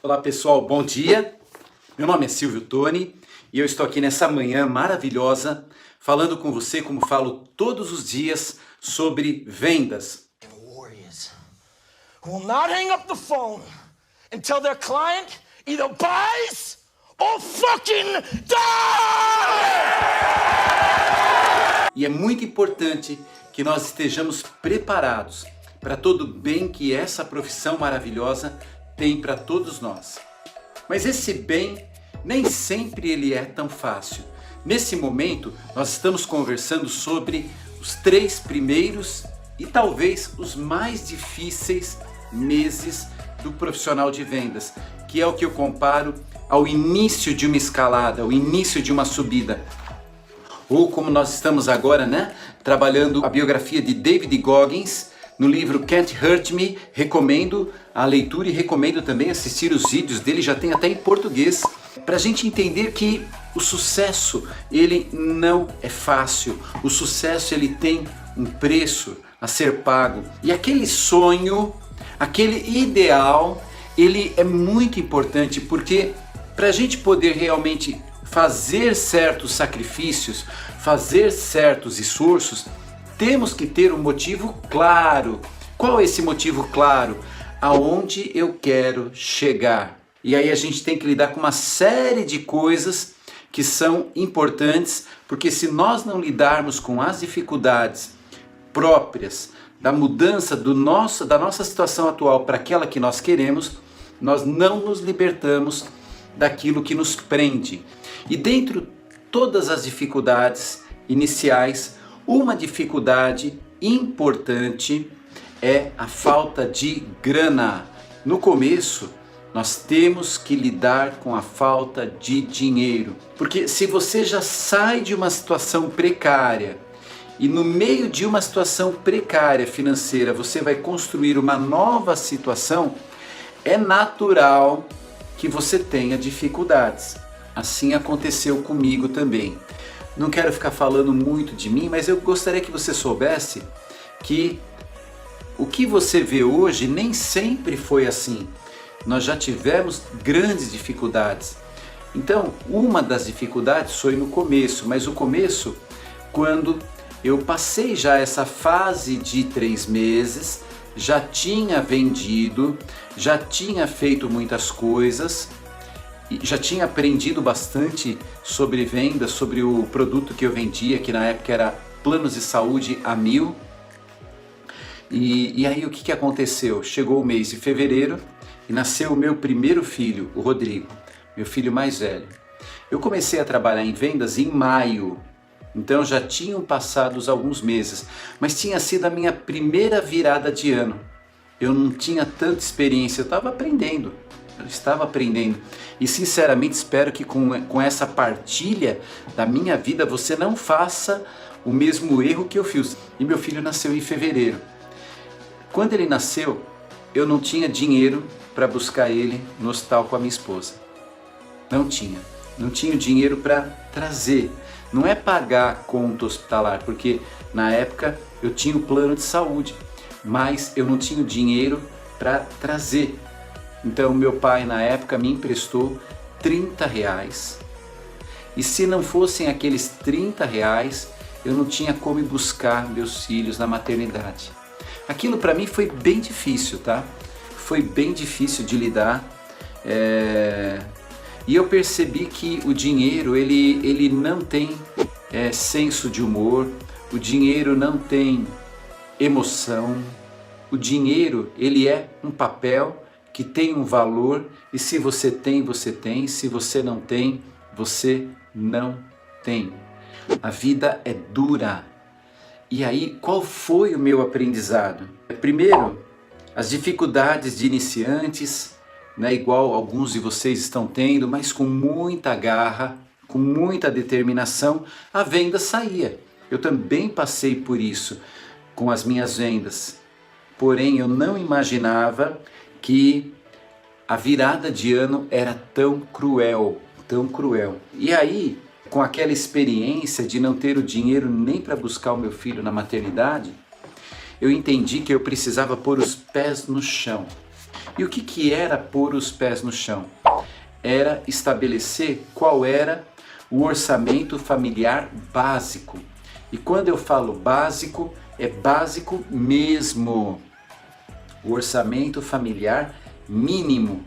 Olá pessoal, bom dia. Meu nome é Silvio Toni e eu estou aqui nessa manhã maravilhosa falando com você, como falo todos os dias, sobre vendas. Warriors who will not hang up the phone until their client either buys or fucking dies! E é muito importante que nós estejamos preparados para todo o bem que essa profissão maravilhosa tem para todos nós. Mas esse bem nem sempre ele é tão fácil. Nesse momento nós estamos conversando sobre os 3 primeiros e talvez os mais difíceis meses do profissional de vendas, que é o que eu comparo ao início de uma escalada, ao início de uma subida. Ou como nós estamos agora, trabalhando a biografia de David Goggins, no livro Can't Hurt Me. Recomendo a leitura e recomendo também assistir os vídeos dele, já tem até em português, para a gente entender que o sucesso, ele não é fácil. O sucesso, ele tem um preço a ser pago. E aquele sonho, aquele ideal, ele é muito importante, porque para a gente poder realmente fazer certos sacrifícios, fazer certos esforços, temos que ter um motivo claro. Qual é esse motivo claro? Aonde eu quero chegar. E aí a gente tem que lidar com uma série de coisas que são importantes, porque se nós não lidarmos com as dificuldades próprias da mudança da nossa situação atual para aquela que nós queremos, nós não nos libertamos daquilo que nos prende. E dentro de todas as dificuldades iniciais, uma dificuldade importante é a falta de grana. No começo, nós temos que lidar com a falta de dinheiro. Porque se você já sai de uma situação precária e no meio de uma situação precária financeira você vai construir uma nova situação, é natural que você tenha dificuldades. Assim aconteceu comigo também. Não quero ficar falando muito de mim, mas eu gostaria que você soubesse que o que você vê hoje nem sempre foi assim. Nós já tivemos grandes dificuldades. Então, uma das dificuldades foi no começo, mas o começo, quando eu passei já essa fase de 3 meses, já tinha vendido, já tinha feito muitas coisas, já tinha aprendido bastante sobre vendas, sobre o produto que eu vendia, que na época era planos de saúde a 1000. E aí o que aconteceu? Chegou o mês de fevereiro e nasceu o meu primeiro filho, o Rodrigo, meu filho mais velho. Eu comecei a trabalhar em vendas em maio, então já tinham passado alguns meses, mas tinha sido a minha primeira virada de ano. Eu não tinha tanta experiência, eu estava aprendendo. E sinceramente espero que com essa partilha da minha vida você não faça o mesmo erro que eu fiz. E meu filho nasceu em fevereiro. Quando ele nasceu, eu não tinha dinheiro para buscar ele no hospital com a minha esposa. Não tinha dinheiro para trazer. Não é pagar a conta hospitalar, porque na época eu tinha o plano de saúde, mas eu não tinha o dinheiro para trazer. Então meu pai na época me emprestou R$30, e se não fossem aqueles R$30, eu não tinha como ir buscar meus filhos na maternidade. Aquilo para mim foi bem difícil, tá? Foi bem difícil de lidar, e eu percebi que o dinheiro ele não tem senso de humor, o dinheiro não tem emoção, o dinheiro ele é um papel que tem um valor, e se você tem, você tem, se você não tem, você não tem. A vida é dura. E aí, qual foi o meu aprendizado? Primeiro, as dificuldades de iniciantes, igual alguns de vocês estão tendo, mas com muita garra, com muita determinação, a venda saía. Eu também passei por isso com as minhas vendas. Porém, eu não imaginava que a virada de ano era tão cruel, tão cruel. E aí, com aquela experiência de não ter o dinheiro nem para buscar o meu filho na maternidade, eu entendi que eu precisava pôr os pés no chão. E o que era pôr os pés no chão? Era estabelecer qual era o orçamento familiar básico. E quando eu falo básico, é básico mesmo. O orçamento familiar mínimo.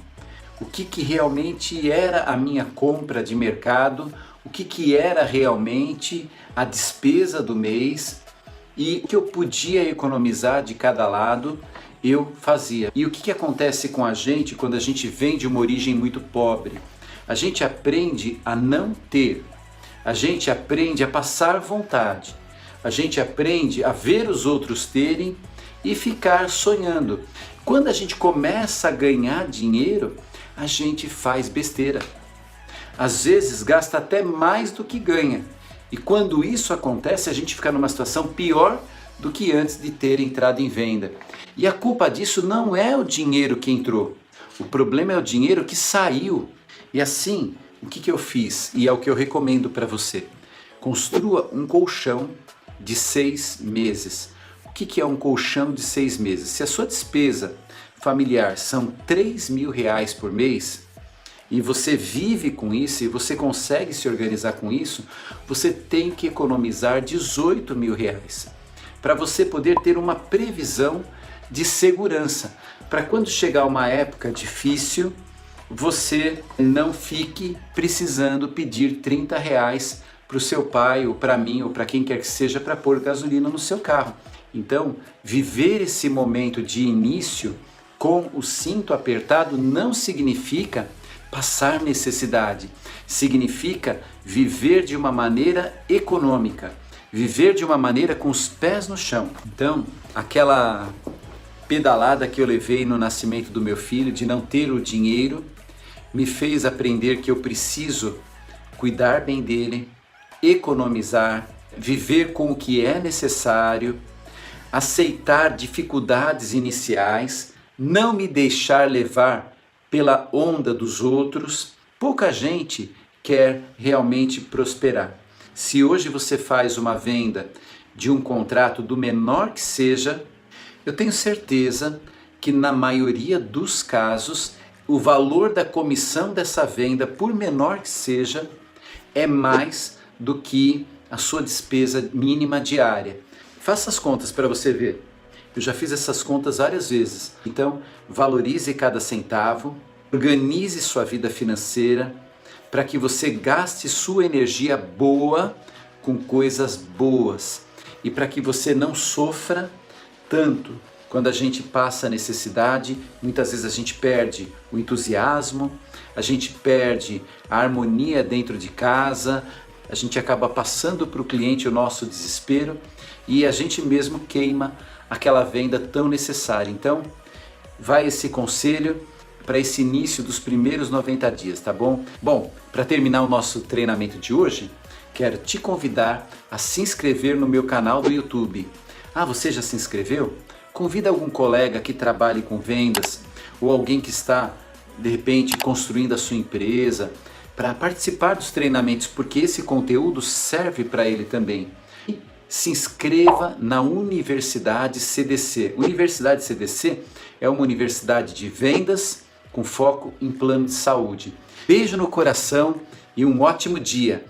O que realmente era a minha compra de mercado, o que era realmente a despesa do mês e o que eu podia economizar de cada lado, eu fazia. E o que acontece com a gente quando a gente vem de uma origem muito pobre? A gente aprende a não ter, a gente aprende a passar vontade, a gente aprende a ver os outros terem e ficar sonhando. Quando a gente começa a ganhar dinheiro, a gente faz besteira. Às vezes gasta até mais do que ganha. E quando isso acontece, a gente fica numa situação pior do que antes de ter entrado em venda. E a culpa disso não é o dinheiro que entrou. O problema é o dinheiro que saiu. E assim, o que eu fiz? E é o que eu recomendo para você. Construa um colchão de 6 meses. O que é um colchão de 6 meses? Se a sua despesa familiar são R$3.000 por mês, e você vive com isso, e você consegue se organizar com isso, você tem que economizar R$18.000 para você poder ter uma previsão de segurança, para quando chegar uma época difícil, você não fique precisando pedir R$30 para o seu pai, ou para mim, ou para quem quer que seja, para pôr gasolina no seu carro. Então, viver esse momento de início com o cinto apertado não significa passar necessidade, significa viver de uma maneira econômica, viver de uma maneira com os pés no chão. Então, aquela pedalada que eu levei no nascimento do meu filho, de não ter o dinheiro, me fez aprender que eu preciso cuidar bem dele, economizar, viver com o que é necessário, aceitar dificuldades iniciais, não me deixar levar pela onda dos outros. Pouca gente quer realmente prosperar. Se hoje você faz uma venda de um contrato do menor que seja, eu tenho certeza que na maioria dos casos o valor da comissão dessa venda, por menor que seja, é mais do que a sua despesa mínima diária. Faça as contas para você ver. Eu já fiz essas contas várias vezes. Então, valorize cada centavo, organize sua vida financeira para que você gaste sua energia boa com coisas boas e para que você não sofra tanto. Quando a gente passa a necessidade, muitas vezes a gente perde o entusiasmo, a gente perde a harmonia dentro de casa, a gente acaba passando para o cliente o nosso desespero e a gente mesmo queima aquela venda tão necessária. Então, vai esse conselho para esse início dos primeiros 90 dias, tá bom? Bom, para terminar o nosso treinamento de hoje, quero te convidar a se inscrever no meu canal do YouTube. Ah, você já se inscreveu? Convida algum colega que trabalhe com vendas ou alguém que está, de repente, construindo a sua empresa para participar dos treinamentos, porque esse conteúdo serve para ele também. E se inscreva na Universidade CDC. Universidade CDC é uma universidade de vendas com foco em plano de saúde. Beijo no coração e um ótimo dia.